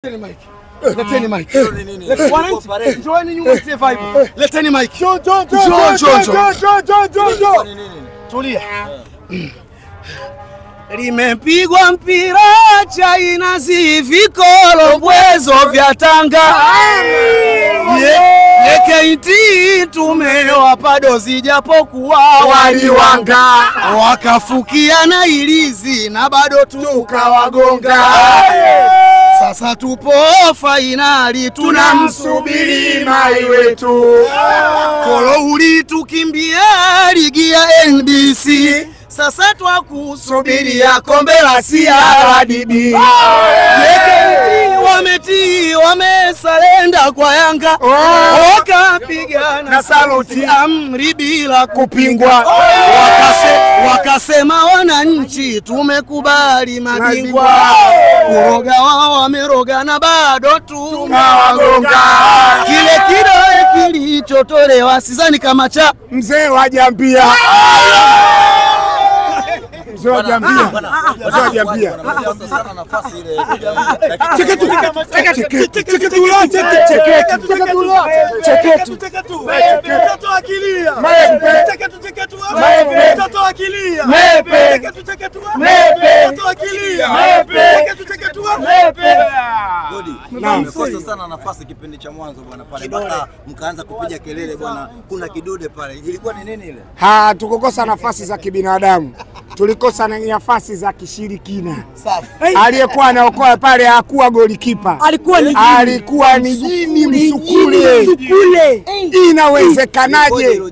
Leteni mic. Join nyuma stay vibe. Leteni mic. John. Tulia. Limepigwa mpira China si vikolo bwezo vya Tanga. KT tumewapa dozi japokuwa waliwanga. Wakafukia na ilizi na bado tukawagonga. Sasa tupo finali tunamsubiri mai wetu. Kolo ulitukimbia ligi ya NBC. Sasa twakusubiria kombe la CRDB. Wamesalenda kwa Yanga. Wakapigana na saluti amri bila kupingwa. Wakasema wananchi tumekubali mabingwa. Kuroga wao wameroga na bado tunawagonga. Kile kidole kilichotolewa sidhani kama cha mzee wa Jambia. Mmekosa sana nafasi kipindi cha mwanzo bwana pale mpaka mkaanza kupiga kelele bwana kuna kidude pale. Ilikuwa ni nini ile? Tukukosa nafasi za kibinadamu. Tulikosa na nafasi za kishirikina. Aliyekuwa anaokoa pale hakuwa golikipa. Alikuwa ni jini msukule. Inawezekanaje?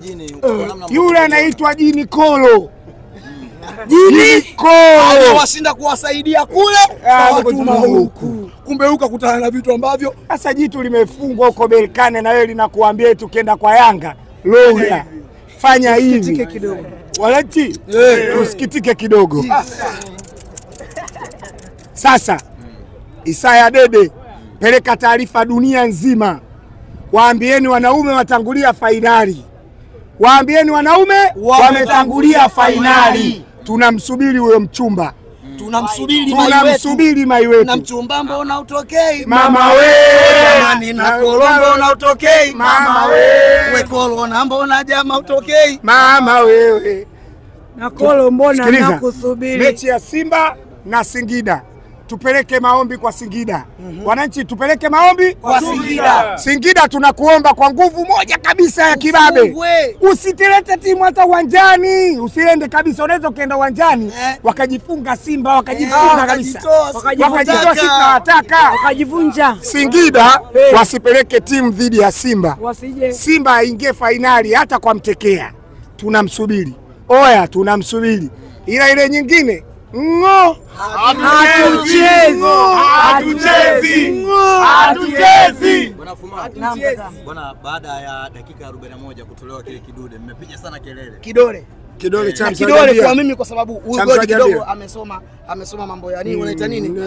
Yule anaitwa jini Kolo. Jini Kolo washinda kuwasaidia kule watuma huku. Kumbe huko kutana na vitu ambavyo sasa jitu limefungwa huko Berkane na wewe linakuambia tukienda kwa Yanga. Loya. Fanya hivi kidogo. Waleti tusikitike kidogo. Sasa Isaya Dede peleka taarifa dunia nzima. Waambieni wanaume watangulia fainali. Waambieni wanaume wametangulia fainali. Tunamsubiri huyo mchumba. Tunamsubiri mai wetu. Na mchumba mbona utokei? Mama wewe. Jamani na Kolombo na utokei? Mama wewe. We Kolombo mbona jamaa utokei? Mama wewe. Na Kolo mbona nakusubiri? Mechi ya Simba na Singida. Tupeleke maombi kwa Singida. Wananchi tupeleke maombi kwa Singida. Singida tunakuomba kwa nguvu moja kabisa ya kibabe. Usitilete timu hata uwanjani. Usiende kabisa. Unaweza ukaenda uwanjani wakajifunga Simba, wakajifunga kabisa. Wakajitoa sitawataka. Wakajivunja. Singida wasipeleke timu dhidi ya Simba. Wasije. Simba aingie fainali hata kwa mtekea. Tunamsubiri. Oya tunamsubiri. Ila ile nyingine hatuchezi. Bwana baada ya dakika 41 kutolewa kile kidude mmepiga sana kelele. Kidole cha kidole kwa mimi kwa sababu huyu goli kidogo amesoma mambo ya nini wanaita nini?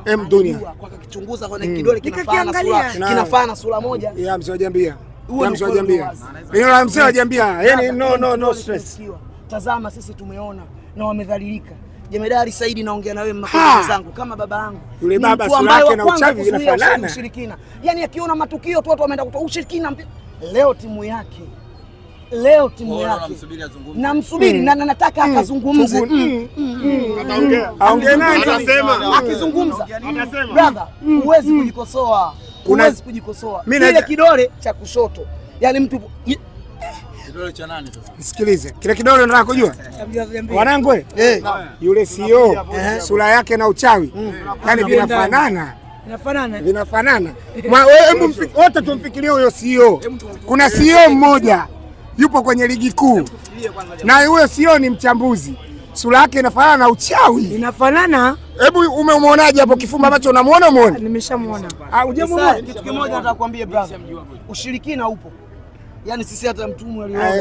M dunia. Kwa kichunguza kwa kidole kinafana sura moja. Ya mzee wa Jambia. Ndio mzee wa Jambia. Yaani no stress. Tazama sisi tumeona na wamedhalilika. Jemedari Saidi naongea na wewe mmakosa zangu kama baba yangu. Yule baba sura yake na uchawi vinafanana. Ushirikina. Yaani akiona matukio tu watu wameenda kutoa ushirikina. Leo timu yake. Namsubiri na nataka akazungumze. Aongee naye atasema. Akizungumza. Brother, huwezi kujikosoa. Ile kidole cha kushoto. Yaani mtu kidole cha nani sasa? Sikilize. Kile kidole unataka kujua? Wanangu yule CEO sura yake na uchawi. Yaani vinafanana. Vinafanana. Hebu wote tumfikirie huyo CEO. Kuna CEO mmoja yupo kwenye ligi kuu. Na huyo CEO ni mchambuzi. Sura yake inafanana na uchawi. Inafanana? Hebu umemuonaje hapo kifumba macho unamuona muone? Nimeshamuona. Hujamuona? Kitu kimoja nataka kuambia brother. Ushirikina upo. Yaani sisi hata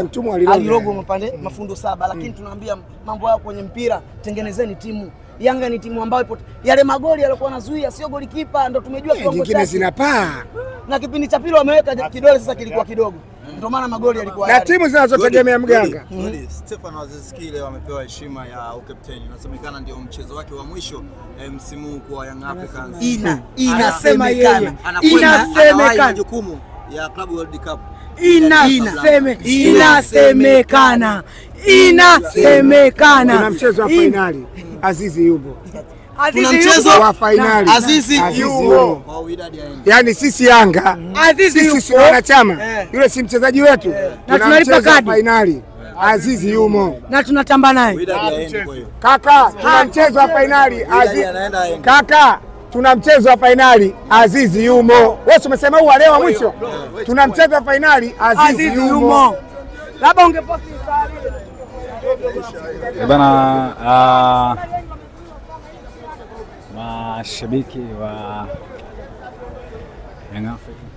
mtumwa alirogo mapande mafundo 7 lakini tunaambia mambo hayo kwenye mpira tengenezeni timu. Yanga ni timu ambayo yale magoli yalikuwa yanazuia sio golikipa ndo tumejua kiwango chake. Nyingine zinapaa. Na kipindi cha pili wameweka kidole sasa kilikuwa kidogo. Ndio maana magoli yalikuwa na timu zinazotegemea mganga. Stefano Aziz Ki leo amepewa heshima ya ukapteni. Inasemekana ndio mchezo wake wa mwisho msimu huu kwa Young Africans. Inasemekana jukumu ya Club World Cup. Inasemekana. Kuna mchezo wa finali. Azizi yupo. Tuna mchezo wa finali. Azizi yupo. Yaani sisi Yanga, sisi si wanachama. Yule si mchezaji wetu. Na tunalipa kadi finali. Azizi yumo. Na tunatamba naye. Kaka, tuna mchezo wa finali. Kaka, tuna mchezo wa finali. Azizi yumo. Wewe umesema huu leo wa mwisho. Tuna mchezo wa finali. Azizi yumo. Labda ungeposti bana. Mashabiki wa Young Africans